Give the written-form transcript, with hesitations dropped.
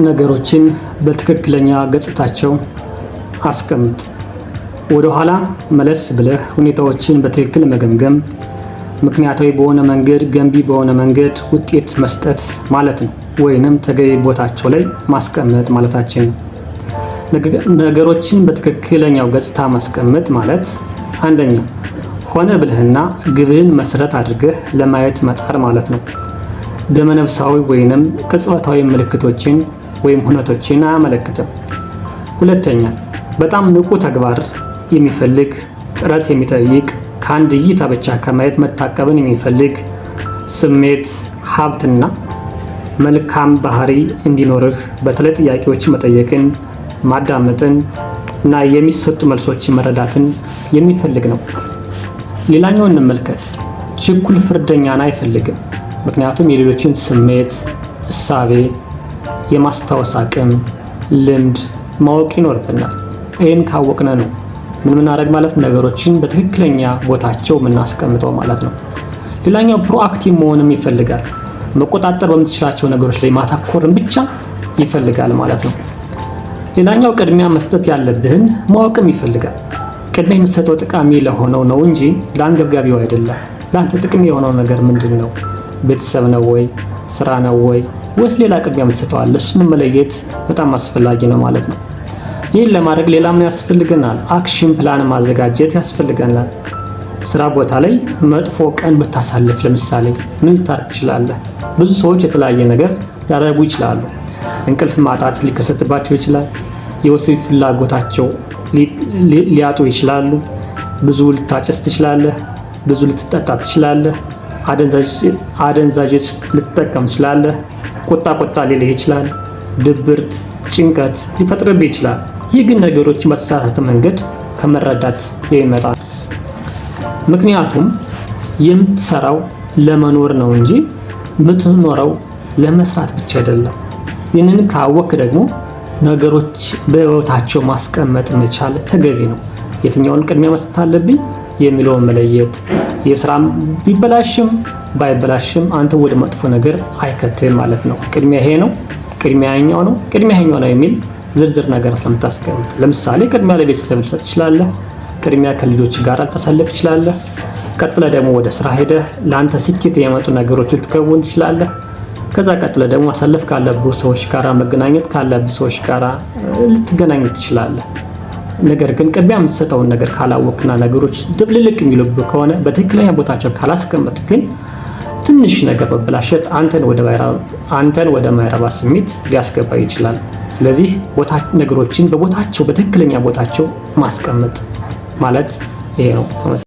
ነገሮችን በትክክለኛ ገጽታቸው አስቀምጥ። ወደ ኋላ መለስ ብለህ ሁኔታዎችን በትክክል መገምገም፣ ምክንያታዊ በሆነ መንገድ፣ ገንቢ በሆነ መንገድ ውጤት መስጠት ማለት ነው። ወይንም ተገቢ ቦታቸው ላይ ማስቀመጥ ማለታችን ነው። ነገሮችን በትክክለኛው ገጽታ ማስቀመጥ ማለት አንደኛ ሆነ ብለህና ግብህን መሰረት አድርገህ ለማየት መጣር ማለት ነው። ደመነፍሳዊ ወይንም ቅጽበታዊ ምልክቶችን ወይም ሁነቶችን አያመለክትም። ሁለተኛ በጣም ንቁ ተግባር የሚፈልግ ጥረት የሚጠይቅ ከአንድ እይታ ብቻ ከማየት መታቀብን የሚፈልግ ስሜት፣ ሀብትና መልካም ባህሪ እንዲኖርህ በተለይ ጥያቄዎችን መጠየቅን፣ ማዳመጥን እና የሚሰጡ መልሶችን መረዳትን የሚፈልግ ነው። ሌላኛው እንመልከት። ችኩል ፍርደኛን አይፈልግም። ምክንያቱም የሌሎችን ስሜት፣ እሳቤ፣ የማስታወስ አቅም፣ ልምድ ማወቅ ይኖርብናል። ይህን ካወቅነ ነው ምን ምናደርግ ማለት ነገሮችን በትክክለኛ ቦታቸው የምናስቀምጠው ማለት ነው። ሌላኛው ፕሮአክቲቭ መሆንም ይፈልጋል። መቆጣጠር በምትችላቸው ነገሮች ላይ ማተኮርን ብቻ ይፈልጋል ማለት ነው። ሌላኛው ቅድሚያ መስጠት ያለብህን ማወቅም ይፈልጋል። ቅድሚያ የምትሰጠው ጠቃሚ ለሆነው ነው እንጂ ለአንገብጋቢው አይደለም። ለአንተ ጥቅም የሆነው ነገር ምንድን ነው? ቤተሰብ ነው ወይ? ስራ ነው ወይ? ወይስ ሌላ ቅድሚያ የምትሰጠዋል? እሱን መለየት በጣም አስፈላጊ ነው ማለት ነው። ይህን ለማድረግ ሌላ ምን ያስፈልገናል? አክሽን ፕላን ማዘጋጀት ያስፈልገናል። ስራ ቦታ ላይ መጥፎ ቀን ብታሳልፍ ለምሳሌ ምን ልታደርግ ትችላለህ? ብዙ ሰዎች የተለያየ ነገር ሊያደርጉ ይችላሉ። እንቅልፍ ማጣት ሊከሰትባቸው ይችላል። የወሲብ ፍላጎታቸው ሊያጡ ይችላሉ። ብዙ ልታጨስ ትችላለህ። ብዙ ልትጠጣ ትችላለህ። አደንዛዥ ልትጠቀም ትችላለህ። ቁጣ ሊልህ ይችላል። ድብርት፣ ጭንቀት ሊፈጥርብህ ይችላል። ይህ ግን ነገሮችን በተሳሳተ መንገድ ከመረዳት የሚመጣ ነው። ምክንያቱም የምትሰራው ለመኖር ነው እንጂ የምትኖረው ለመስራት ብቻ አይደለም። ይህንን ካወክ ደግሞ ነገሮች በህይወታቸው ማስቀመጥ መቻል ተገቢ ነው። የትኛውን ቅድሚያ መስጠት አለብኝ የሚለውን መለየት፣ የስራም ቢበላሽም ባይበላሽም አንተ ወደ መጥፎ ነገር አይከትም ማለት ነው። ቅድሚያ ይሄ ነው፣ ቅድሚያ ይሄኛው ነው፣ ቅድሚያ ይሄኛው ነው የሚል ዝርዝር ነገር ስለምታስቀምጥ፣ ለምሳሌ ቅድሚያ ለቤተሰብ ልትሰጥ ትችላለህ። ቅድሚያ ከልጆች ጋር ልታሳልፍ ትችላለህ። ቀጥለ ደግሞ ወደ ስራ ሄደህ ለአንተ ስኬት የመጡ ነገሮች ልትከውን ትችላለህ። ከዛ ቀጥለ ደግሞ ማሳለፍ ካለብህ ሰዎች ጋር፣ መገናኘት ካለብህ ሰዎች ጋር ልትገናኝ ትችላለህ። ነገር ግን ቅድሚያ የምትሰጠውን ነገር ካላወቅና ነገሮች ድብልልቅ የሚሉብህ ከሆነ በትክክለኛ ቦታቸው ካላስቀመጥ ግን ትንሽ ነገር መበላሸት አንተን ወደ ማይረባ ስሜት ሊያስገባ ይችላል። ስለዚህ ነገሮችን በቦታቸው በትክክለኛ ቦታቸው ማስቀመጥ ማለት ይሄ ነው።